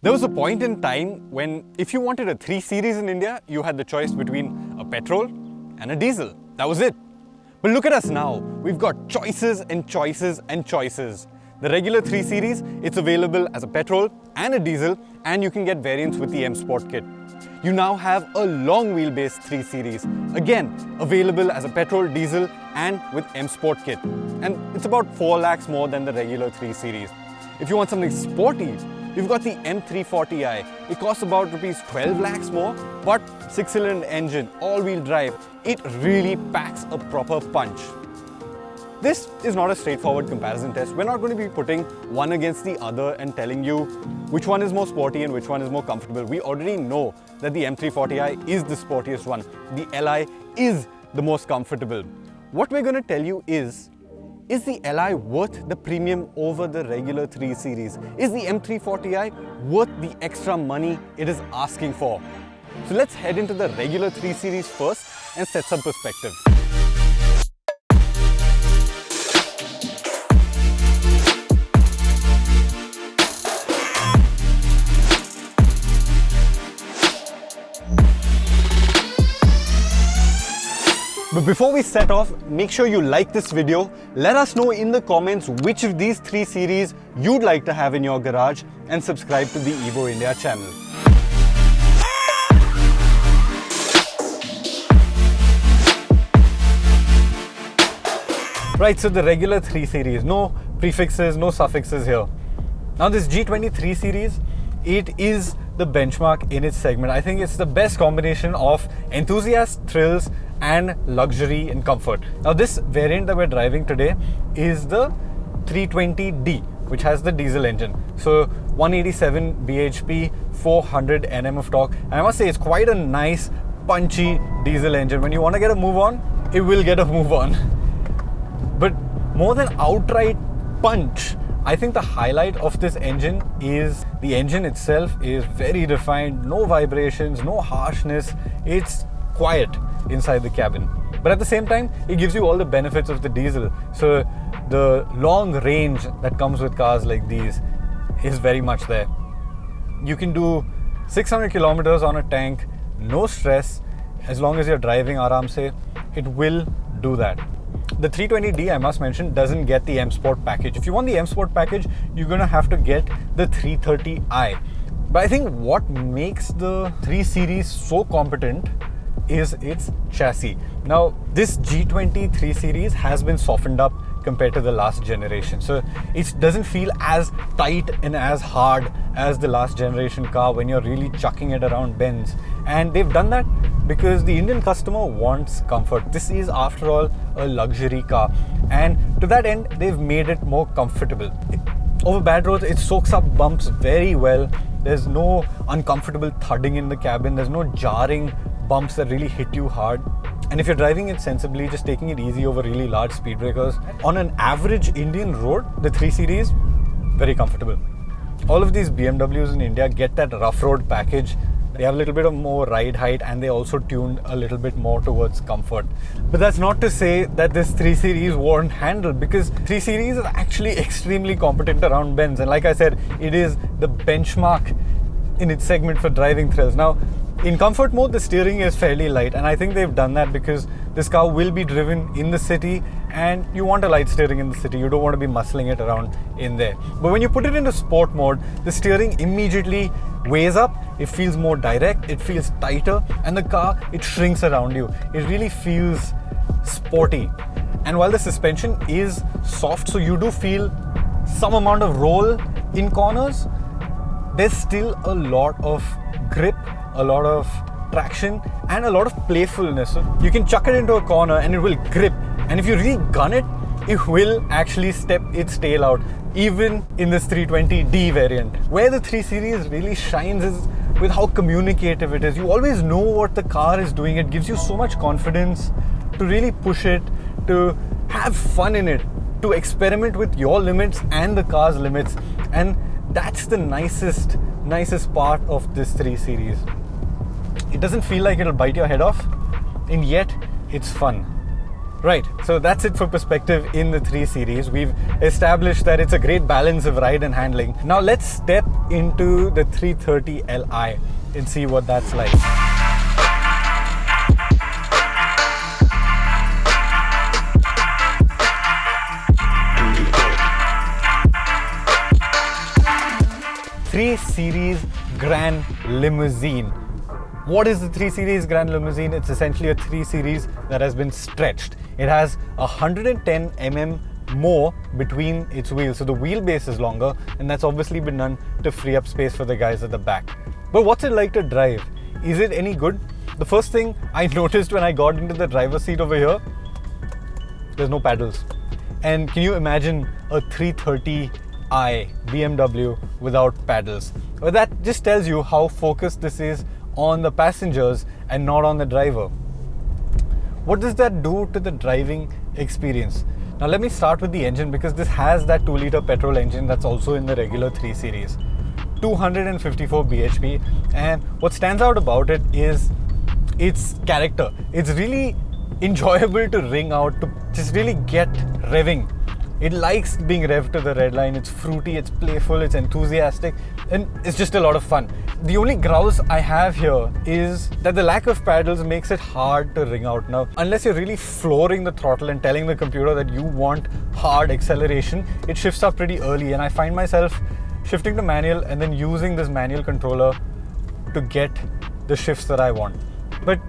There was a point in time when if you wanted a 3 Series in India, you had the choice between a petrol and a diesel. That was it. But look at us now. We've got choices and choices and choices. The regular 3 Series, it's available as a petrol and a diesel, and you can get variants with the M Sport kit. You now have a long wheelbase 3 Series, again available as a petrol, diesel and with M Sport kit. And it's about 4 lakhs more than the regular 3 Series. If you want something sporty, you've got the M340i. It costs about rupees 12 lakhs more, but 6-cylinder engine, all-wheel drive. It really packs a proper punch. This is not a straightforward comparison test. We're not going to be putting one against the other and telling you which one is more sporty and which one is more comfortable. We already know that the M340i is the sportiest one. The Li is the most comfortable. What we're going to tell you is the Li worth the premium over the regular 3 Series? Is the M340i worth the extra money it is asking for? So let's head into the regular 3 Series first and set some perspective. But before we set off, make sure you like this video. Let us know in the comments which of these 3 Series you'd like to have in your garage, and subscribe to the Evo India channel. Right, so the regular 3 Series, no prefixes, no suffixes here. Now this G20 3 Series, it is the benchmark in its segment. I think it's the best combination of enthusiast thrills and luxury and comfort. Now this variant that we're driving today is the 320D, which has the diesel engine. So 187 bhp, 400 Nm of torque. And I must say it's quite a nice punchy diesel engine. When you want to get a move on, it will get a move on. But more than outright punch, I think the highlight of this engine is the engine itself is very refined, no vibrations, no harshness. It's quiet inside the cabin. But at the same time, it gives you all the benefits of the diesel. So the long range that comes with cars like these is very much there. You can do 600 kilometers on a tank, no stress, as long as you're driving aram se, it will do that. The 320D, I must mention, doesn't get the M Sport package. If you want the M Sport package, you're going to have to get the 330i. But I think what makes the 3 Series so competent is its chassis. Now, this G20 3 Series has been softened up compared to the last generation. So it doesn't feel as tight and as hard as the last generation car when you're really chucking it around bends. And they've done that because the Indian customer wants comfort. This is, after all, a luxury car. And to that end, they've made it more comfortable. Over bad roads, it soaks up bumps very well. There's no uncomfortable thudding in the cabin. There's no jarring bumps that really hit you hard. And if you're driving it sensibly, just taking it easy over really large speed breakers, on an average Indian road, the 3 Series, very comfortable. All of these BMWs in India get that rough road package. They have a little bit of more ride height, and they also tuned a little bit more towards comfort. But that's not to say that this 3 Series won't handle, because 3 Series is actually extremely competent around bends. And like I said, it is the benchmark in its segment for driving thrills. Now, in comfort mode, the steering is fairly light, and I think they've done that because this car will be driven in the city, and you want a light steering in the city. You don't want to be muscling it around in there. But when you put it into sport mode, the steering immediately weighs up. It feels more direct, it feels tighter, and the car, it shrinks around you. It really feels sporty. And while the suspension is soft, so you do feel some amount of roll in corners, there's still a lot of grip, a lot of traction, and a lot of playfulness. So you can chuck it into a corner and it will grip. And if you really gun it, it will actually step its tail out, even in this 320D variant. Where the 3 Series really shines is with how communicative it is. You always know what the car is doing. It gives you so much confidence to really push it, to have fun in it, to experiment with your limits and the car's limits. And that's the nicest part of this 3 Series. It doesn't feel like it'll bite your head off, and yet it's fun. Right, so that's it for perspective in the 3 Series. We've established that it's a great balance of ride and handling. Now let's step into the 330Li and see what that's like. Series Gran Limousine. What is the 3 Series Gran Limousine? It's essentially a 3 Series that has been stretched. It has 110 mm more between its wheels, so the wheelbase is longer, and that's obviously been done to free up space for the guys at the back. But what's it like to drive? Is it any good? The first thing I noticed when I got into the driver's seat over here, there's no paddles. And can you imagine a 330i BMW without paddles? Well, that just tells you how focused this is on the passengers and not on the driver. What does that do to the driving experience? Now let me start with the engine, because this has that 2-liter petrol engine that's also in the regular 3 Series. 254 bhp, and what stands out about it is its character. It's really enjoyable to ring out, to just really get revving. It likes being revved to the red line. It's fruity, it's playful, it's enthusiastic, and it's just a lot of fun. The only grouse I have here is that the lack of paddles makes it hard to ring out. Now, unless you're really flooring the throttle and telling the computer that you want hard acceleration, it shifts up pretty early, and I find myself shifting to manual and then using this manual controller to get the shifts that I want. But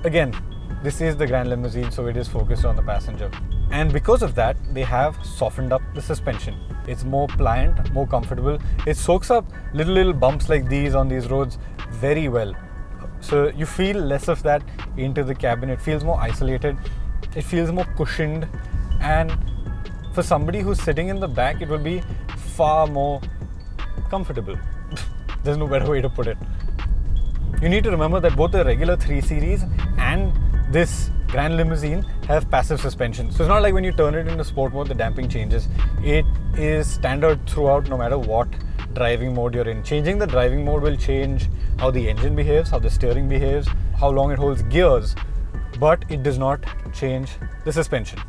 again, this is the Gran Limousine, so it is focused on the passenger. And because of that, they have softened up the suspension. It's more pliant, more comfortable. It soaks up little bumps like these on these roads very well. So you feel less of that into the cabin. It feels more isolated. It feels more cushioned. And for somebody who's sitting in the back, it will be far more comfortable. There's no better way to put it. You need to remember that both the regular 3 Series and this Gran Limousine have passive suspension. So it's not like when you turn it into sport mode, the damping changes. It is standard throughout, no matter what driving mode you're in. Changing the driving mode will change how the engine behaves, how the steering behaves, how long it holds gears, but it does not change the suspension.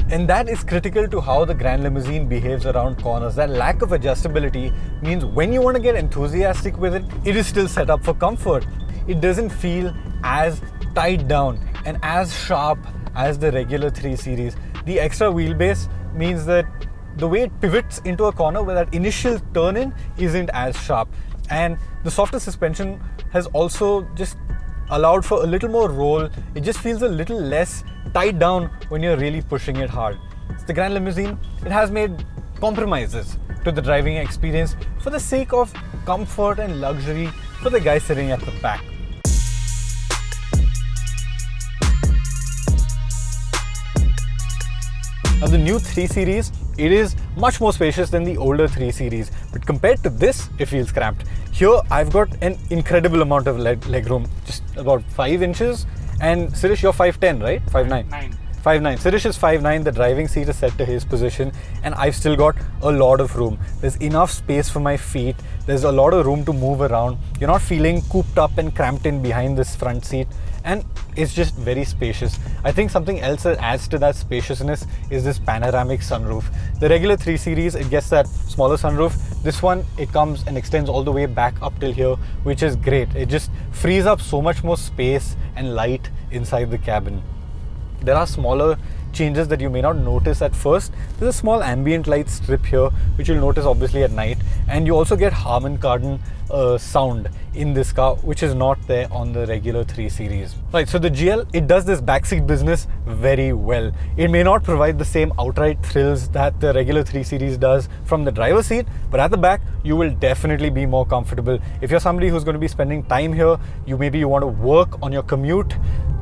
And that is critical to how the Gran Limousine behaves around corners. That lack of adjustability means when you want to get enthusiastic with it, it is still set up for comfort. It doesn't feel as tied down and as sharp as the regular 3 Series. The extra wheelbase means that the way it pivots into a corner where that initial turn in isn't as sharp. And the softer suspension has also just allowed for a little more roll. It just feels a little less tied down when you're really pushing it hard. It's the Gran Limousine. It has made compromises to the driving experience for the sake of comfort and luxury for the guy sitting at the back. Now the new 3 Series, it is much more spacious than the older 3 Series, but compared to this, it feels cramped. Here, I've got an incredible amount of leg room, just about 5 inches. And Sirish, you're 5'10", right? 5'9". 5'9". Sirish is 5'9". The driving seat is set to his position, and I've still got a lot of room. There's enough space for my feet. There's a lot of room to move around. You're not feeling cooped up and cramped in behind this front seat, and it's just very spacious. I think something else that adds to that spaciousness is this panoramic sunroof. The regular 3 Series, it gets that smaller sunroof. This one, it comes and extends all the way back up till here, which is great. It just frees up so much more space and light inside the cabin. There are smaller changes that you may not notice at first. There's a small ambient light strip here, which you'll notice obviously at night. And you also get Harman Kardon sound in this car, which is not there on the regular 3 Series. Right, so the GL, it does this backseat business very well. It may not provide the same outright thrills that the regular 3 Series does from the driver's seat, but at the back, you will definitely be more comfortable. If you're somebody who's going to be spending time here, maybe you want to work on your commute,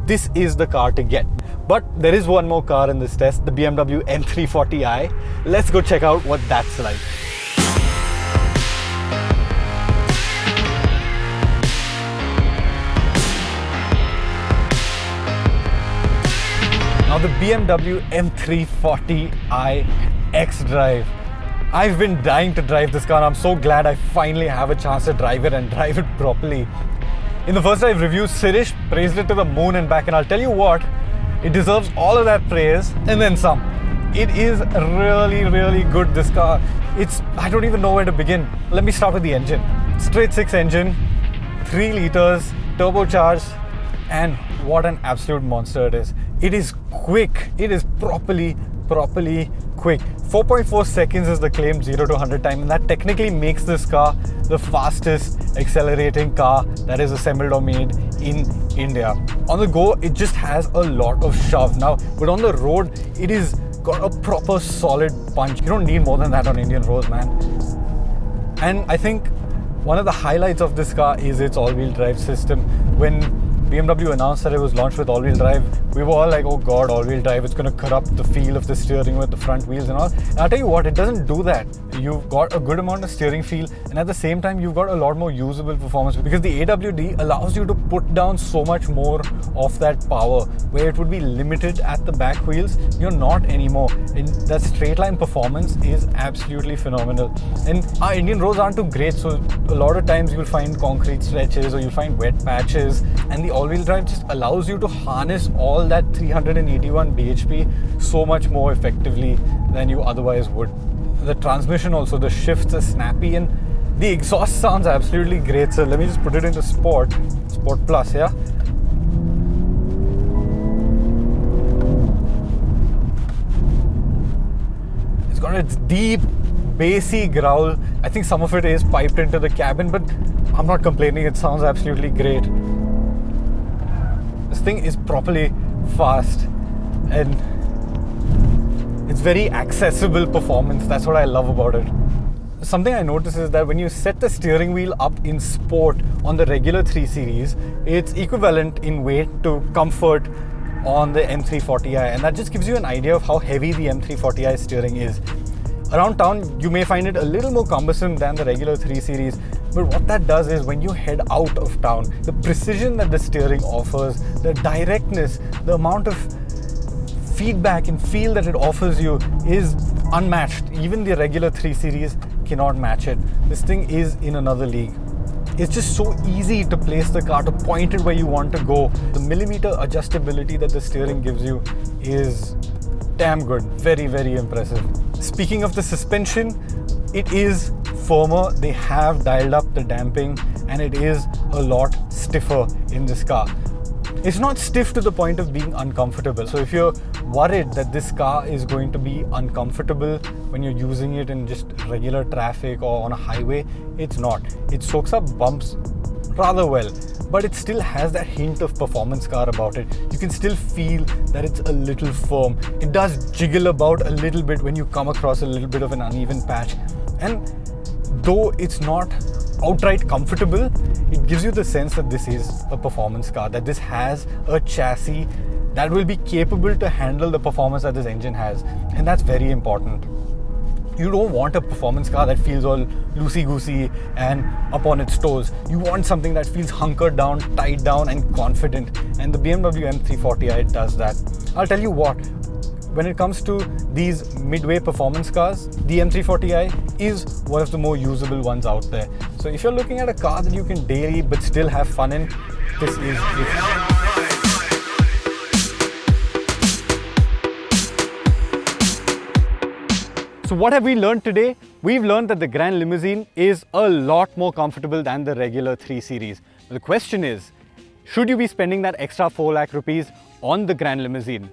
this is the car to get. But there is one more car in this test, the BMW M340i. Let's go check out what that's like. Now the BMW M340i X-Drive. I've been dying to drive this car, and I'm so glad I finally have a chance to drive it and drive it properly. In the first drive review, Sirish praised it to the moon and back, and I'll tell you what, It deserves all of that praise and then some. It is really, really good, this car. I don't even know where to begin. Let me start with the engine. Straight 6 engine, 3 liters, turbocharged, and what an absolute monster it is. It is quick. It is properly quick. 4.4 seconds is the claimed 0 to 100 time, and that technically makes this car the fastest accelerating car that is assembled or made in India. On the go, it just has a lot of shove now, but on the road, it is got a proper solid punch. You don't need more than that on Indian roads, man. And I think one of the highlights of this car is its all-wheel drive system. When BMW announced that it was launched with all-wheel drive, we were all like, oh god, all-wheel drive, it's going to corrupt the feel of the steering with the front wheels and all. And I'll tell you what, it doesn't do that. You've got a good amount of steering feel, and at the same time, you've got a lot more usable performance, because the AWD allows you to put down so much more of that power, where it would be limited at the back wheels. You're not anymore. And that straight line performance is absolutely phenomenal. And our Indian roads aren't too great, so a lot of times you'll find concrete stretches or you'll find wet patches, and the all-wheel drive just allows you to harness all that 381 bhp so much more effectively than you otherwise would. The transmission also, the shifts are snappy, and the exhaust sounds absolutely great. So let me just put it into Sport Plus, yeah? It's got its deep, bassy growl. I think some of it is piped into the cabin, but I'm not complaining, it sounds absolutely great. This thing is properly fast, and it's very accessible performance. That's what I love about it. Something I noticed is that when you set the steering wheel up in Sport on the regular 3 Series, it's equivalent in weight to Comfort on the M340i, and that just gives you an idea of how heavy the M340i steering is. Around town, you may find it a little more cumbersome than the regular 3 Series, but what that does is when you head out of town, the precision that the steering offers, the directness, the amount of feedback and feel that it offers you is unmatched. Even the regular 3 Series cannot match it. This thing is in another league. It's just so easy to place the car, to point it where you want to go. The millimeter adjustability that the steering gives you is damn good. Very, very impressive. Speaking of the suspension, it is firmer. They have dialed up the damping, and it is a lot stiffer in this car. It's not stiff to the point of being uncomfortable. So if you're worried that this car is going to be uncomfortable when you're using it in just regular traffic or on a highway, it's not. It soaks up bumps rather well, but it still has that hint of performance car about it. You can still feel that it's a little firm. It does jiggle about a little bit when you come across a little bit of an uneven patch. And though it's not outright comfortable, it gives you the sense that this is a performance car, that this has a chassis that will be capable to handle the performance that this engine has. And that's very important. You don't want a performance car that feels all loosey-goosey and up on its toes. You want something that feels hunkered down, tied down, and confident. And the BMW M340i does that. I'll tell you what, when it comes to these midway performance cars, the M340i is one of the more usable ones out there. So if you're looking at a car that you can daily but still have fun in, this is it. So what have we learned today? We've learned that the Gran Limousine is a lot more comfortable than the regular 3 Series. But the question is, should you be spending that extra 4 lakh rupees on the Gran Limousine?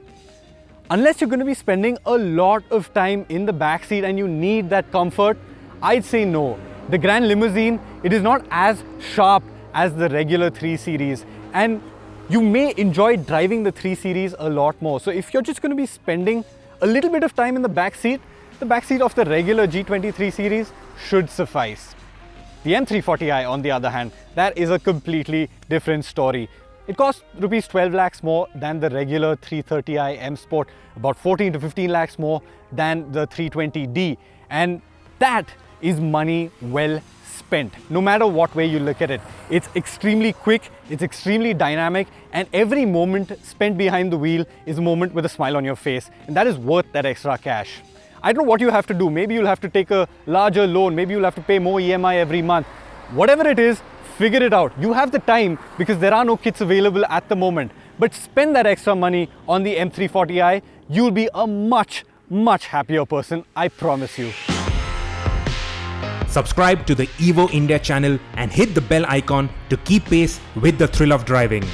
Unless you're going to be spending a lot of time in the backseat and you need that comfort, I'd say no. The Gran Limousine, it is not as sharp as the regular 3 Series, and you may enjoy driving the 3 Series a lot more. So if you're just going to be spending a little bit of time in the backseat of the regular G20 3 Series should suffice. The M340i, on the other hand, that is a completely different story. It costs rupees 12 lakhs more than the regular 330i M Sport, about 14 to 15 lakhs more than the 320D. And that is money well spent, no matter what way you look at it. It's extremely quick, it's extremely dynamic, and every moment spent behind the wheel is a moment with a smile on your face. And that is worth that extra cash. I don't know what you have to do. Maybe you'll have to take a larger loan. Maybe you'll have to pay more EMI every month. Whatever it is, figure it out. You have the time because there are no kits available at the moment. But spend that extra money on the M340i. You'll be a much happier person, I promise you. Subscribe to the Evo India channel and hit the bell icon to keep pace with the thrill of driving.